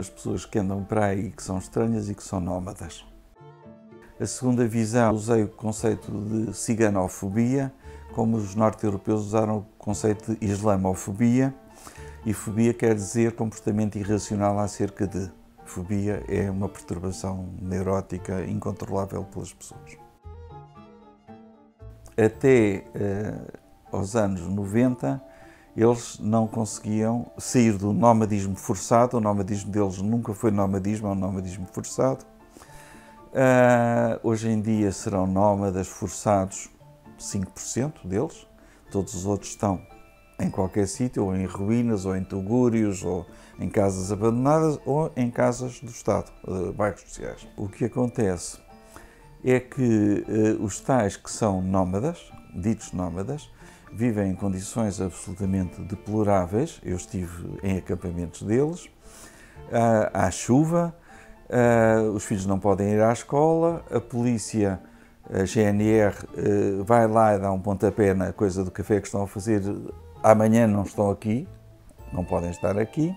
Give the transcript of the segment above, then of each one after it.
As pessoas que andam para aí, que são estranhas e que são nómadas. A segunda visão, usei o conceito de ciganofobia, como os norte-europeus usaram o conceito de islamofobia, e fobia quer dizer comportamento irracional acerca de. Fobia é uma perturbação neurótica incontrolável pelas pessoas. Até aos anos 90, eles não conseguiam sair do nomadismo forçado. O nomadismo deles nunca foi nomadismo, é um nomadismo forçado. Hoje em dia serão nómadas forçados 5% deles, todos os outros estão em qualquer sítio, ou em ruínas, ou em tugúrios, ou em casas abandonadas, ou em casas do Estado, bairros sociais. O que acontece é que os tais que são nómadas, ditos nómadas, vivem em condições absolutamente deploráveis. Eu estive em acampamentos deles, há chuva, os filhos não podem ir à escola, a polícia, a GNR, vai lá e dá um pontapé na coisa do café que estão a fazer, amanhã não estão aqui, não podem estar aqui.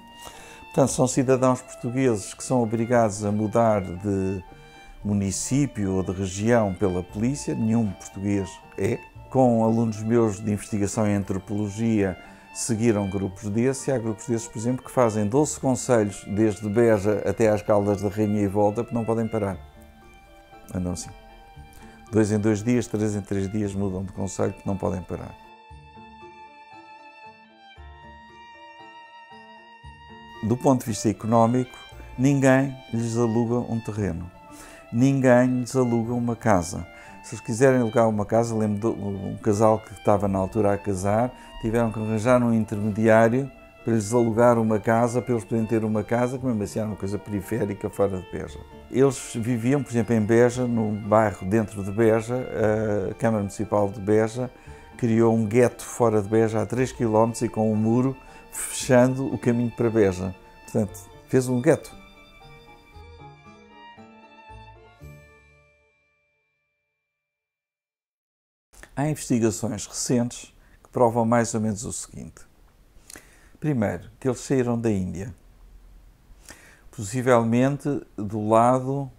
Portanto, são cidadãos portugueses que são obrigados a mudar de município ou de região pela polícia, nenhum português é. Com alunos meus de investigação em antropologia, seguiram grupos desses, e há grupos desses, por exemplo, que fazem 12 concelhos, desde Beja até às Caldas da Rainha e volta, porque não podem parar. Andam assim. 2 em 2 dias, 3 em 3 dias mudam de concelho, porque não podem parar. Do ponto de vista económico, ninguém lhes aluga um terreno. Ninguém lhes aluga uma casa. Se eles quiserem alugar uma casa, lembro de um casal que estava na altura a casar, tiveram que arranjar um intermediário para lhes alugar uma casa, para eles poderem ter uma casa, que mesmo assim era uma coisa periférica, fora de Beja. Eles viviam, por exemplo, em Beja, num bairro dentro de Beja, a Câmara Municipal de Beja criou um gueto fora de Beja a 3 km e com um muro fechando o caminho para Beja. Portanto, fez um gueto. Há investigações recentes que provam mais ou menos o seguinte. Primeiro, que eles saíram da Índia, possivelmente do lado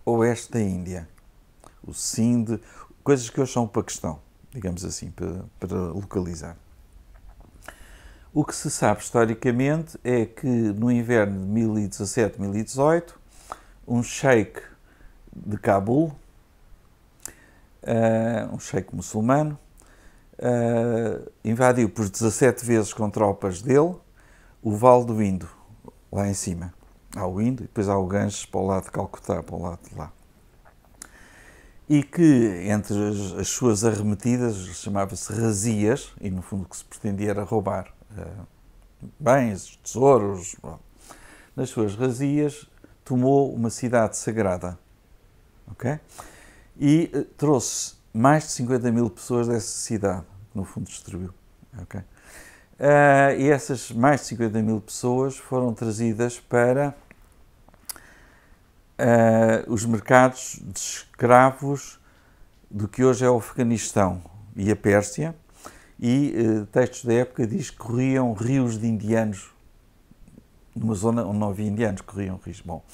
oeste da Índia, o Sindh, coisas que hoje são o Paquistão, digamos assim, para localizar. O que se sabe historicamente é que no inverno de 1017-1018, um sheik de Cabul, um sheik muçulmano, invadiu por 17 vezes com tropas dele o Vale do Indo, lá em cima. Há o Indo e depois há o Ganges para o lado de Calcutá, para o lado de lá. E que entre as suas arremetidas, chamava-se razias, e no fundo o que se pretendia era roubar bens, tesouros. Nas suas razias tomou uma cidade sagrada, ok? E trouxe mais de 50 mil pessoas dessa cidade, que no fundo destruiu. Okay? E essas mais de 50 mil pessoas foram trazidas para os mercados de escravos do que hoje é o Afeganistão e a Pérsia, e textos da época diz que corriam rios de indianos, numa zona onde não havia indianos, corriam rios. Bom,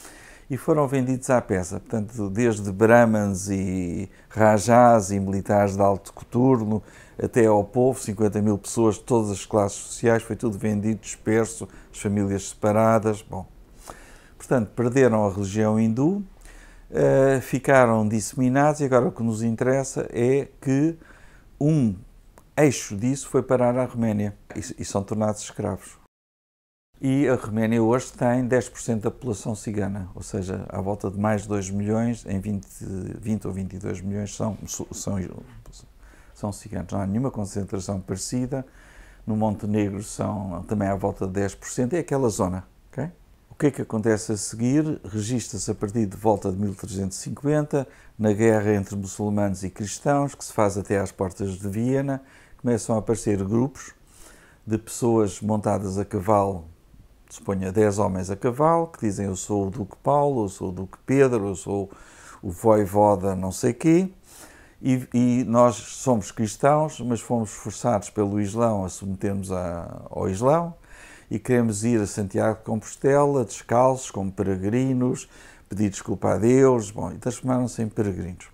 e foram vendidos à peça, portanto, desde brahmans e rajás e militares de alto coturno até ao povo, 50 mil pessoas de todas as classes sociais, foi tudo vendido, disperso, as famílias separadas. Bom, portanto, perderam a religião hindu, ficaram disseminados, e agora o que nos interessa é que um eixo disso foi parar à Roménia e são tornados escravos. E a Roménia hoje tem 10% da população cigana, ou seja, à volta de mais de 2 milhões, em 20 ou 22 milhões são ciganos. Não há nenhuma concentração parecida. No Montenegro são também à volta de 10%, é aquela zona. Okay? O que é que acontece a seguir? Registra-se a partir de volta de 1350, na guerra entre muçulmanos e cristãos, que se faz até às portas de Viena, começam a aparecer grupos de pessoas montadas a cavalo, suponha 10 homens a cavalo, que dizem eu sou o Duque Paulo, eu sou o Duque Pedro, eu sou o voivoda não sei quê, e nós somos cristãos, mas fomos forçados pelo Islão a submetermos ao Islão, e queremos ir a Santiago de Compostela, descalços, como peregrinos, pedir desculpa a Deus, bom, e transformaram-se em peregrinos.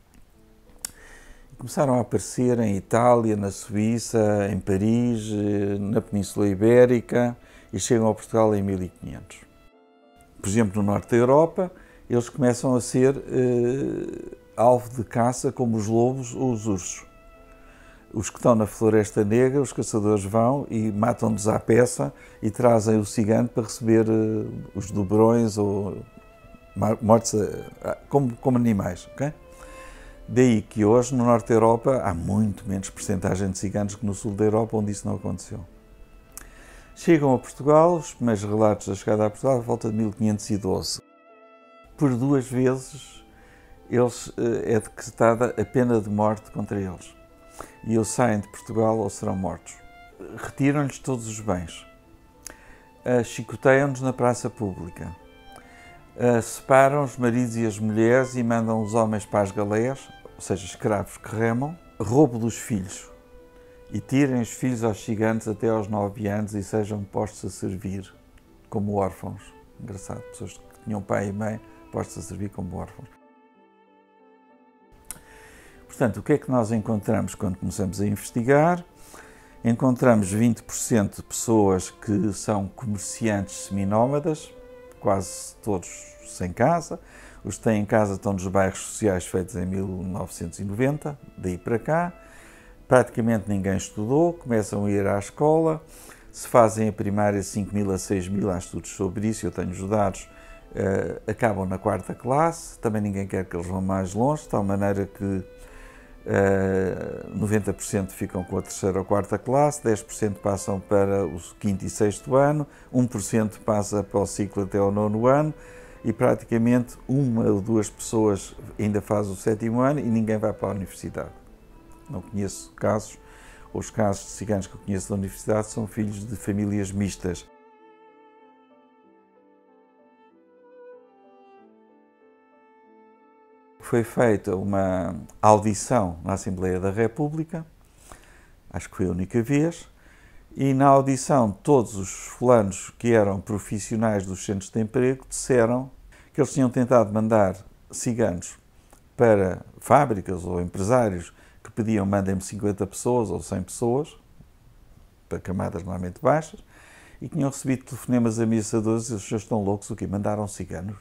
E começaram a aparecer em Itália, na Suíça, em Paris, na Península Ibérica, e chegam a Portugal em 1500. Por exemplo, no norte da Europa, eles começam a ser alvo de caça como os lobos ou os ursos. Os que estão na Floresta Negra, os caçadores vão e matam-nos à peça e trazem o cigano para receber os dobrões ou mortes como animais. Okay? Daí que hoje, no norte da Europa, há muito menos percentagem de ciganos que no sul da Europa, onde isso não aconteceu. Chegam a Portugal, os primeiros relatos da chegada a Portugal, à volta de 1512. Por 2 vezes, é decretada a pena de morte contra eles. E ou saem de Portugal ou serão mortos. Retiram-lhes todos os bens. Chicoteiam-nos na praça pública. Separam os maridos e as mulheres e mandam os homens para as galés, ou seja, escravos que remam. Roubo dos filhos. E tirem os filhos aos ciganos até aos 9 anos e sejam postos a servir como órfãos. Engraçado, pessoas que tinham pai e mãe postos a servir como órfãos. Portanto, o que é que nós encontramos quando começamos a investigar? Encontramos 20% de pessoas que são comerciantes seminómadas, quase todos sem casa. Os que têm casa estão nos bairros sociais feitos em 1990, daí para cá. Praticamente ninguém estudou, começam a ir à escola, se fazem a primária 5.000 a 6.000, há estudos sobre isso, eu tenho os dados, acabam na 4ª classe, também ninguém quer que eles vão mais longe, de tal maneira que 90% ficam com a 3ª ou 4ª classe, 10% passam para o 5º e 6º ano, 1% passa para o ciclo até ao 9º ano e praticamente 1 ou 2 pessoas ainda fazem o 7º ano e ninguém vai para a universidade. Não conheço casos, os casos de ciganos que eu conheço da universidade são filhos de famílias mistas. Foi feita uma audição na Assembleia da República, acho que foi a única vez, e na audição todos os fulanos que eram profissionais dos centros de emprego disseram que eles tinham tentado mandar ciganos para fábricas ou empresários que pediam mandem-me 50 pessoas ou 100 pessoas, para camadas normalmente baixas, e que tinham recebido telefonemas ameaçadores e os senhores estão loucos, o quê? Mandaram ciganos?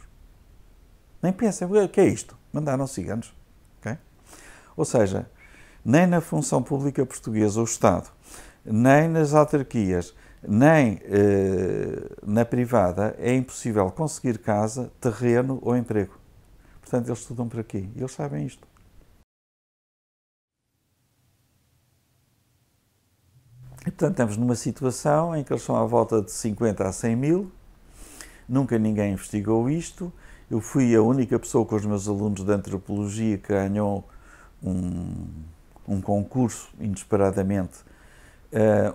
Nem pensem, o que é isto? Mandaram ciganos. Okay? Ou seja, nem na função pública portuguesa, o Estado, nem nas autarquias, nem na privada, é impossível conseguir casa, terreno ou emprego. Portanto, eles estudam por aqui e eles sabem isto. E, portanto, estamos numa situação em que eles são à volta de 50 a 100 mil, nunca ninguém investigou isto. Eu fui a única pessoa com os meus alunos de antropologia que ganhou um concurso, inesperadamente,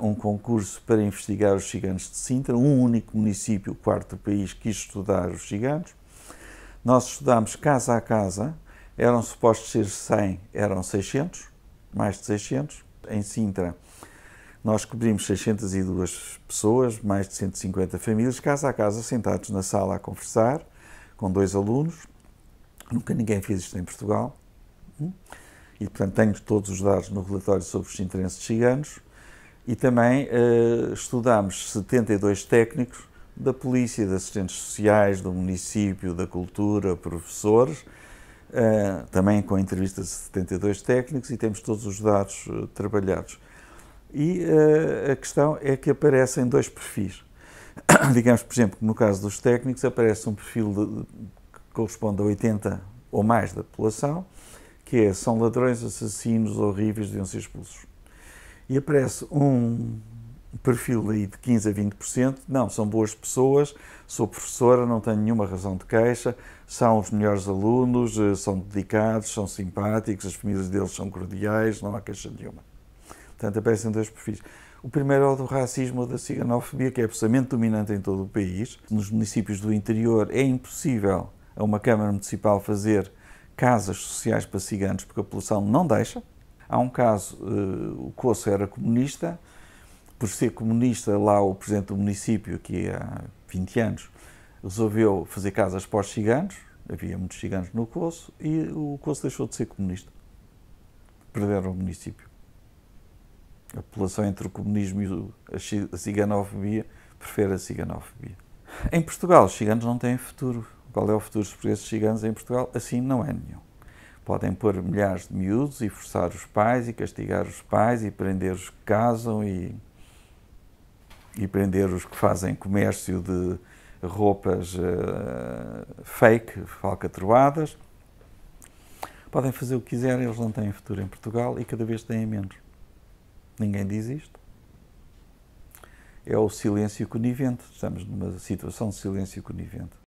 um concurso para investigar os ciganos de Sintra, um único município, o 4º do país, quis estudar os ciganos. Nós estudámos casa a casa, eram supostos ser 100, eram 600, mais de 600. Em Sintra, nós cobrimos 602 pessoas, mais de 150 famílias, casa a casa, sentados na sala a conversar, com 2 alunos. Nunca ninguém fez isto em Portugal. E, portanto, tenho todos os dados no relatório sobre os sintrenses ciganos. E também estudámos 72 técnicos da polícia, de assistentes sociais, do município, da cultura, professores, também com entrevistas de 72 técnicos, e temos todos os dados trabalhados. E a questão é que aparecem 2 perfis. Digamos, por exemplo, que no caso dos técnicos aparece um perfil que corresponde a 80 ou mais da população, que são ladrões, assassinos, horríveis, deviam ser expulsos. E aparece um perfil aí de 15 a 20%, não, são boas pessoas, sou professora, não tenho nenhuma razão de queixa, são os melhores alunos, são dedicados, são simpáticos, as famílias deles são cordiais, não há queixa nenhuma. Portanto, aparecem 2 perfis. O primeiro é o do racismo ou da ciganofobia, que é absolutamente dominante em todo o país. Nos municípios do interior é impossível a uma Câmara Municipal fazer casas sociais para ciganos, porque a população não deixa. Há um caso, o Coço era comunista, por ser comunista, lá o presidente do município, aqui há 20 anos, resolveu fazer casas para os ciganos, havia muitos ciganos no Coço, e o Coço deixou de ser comunista. Perderam o município. A população entre o comunismo e a ciganofobia prefere a ciganofobia. Em Portugal, os ciganos não têm futuro. Qual é o futuro dos presos ciganos em Portugal? Assim não é nenhum. Podem pôr milhares de miúdos e forçar os pais e castigar os pais e prender os que casam e prender os que fazem comércio de roupas fake, falcatruadas. Podem fazer o que quiserem, eles não têm futuro em Portugal e cada vez têm menos. Ninguém diz isto. É o silêncio conivente. Estamos numa situação de silêncio conivente.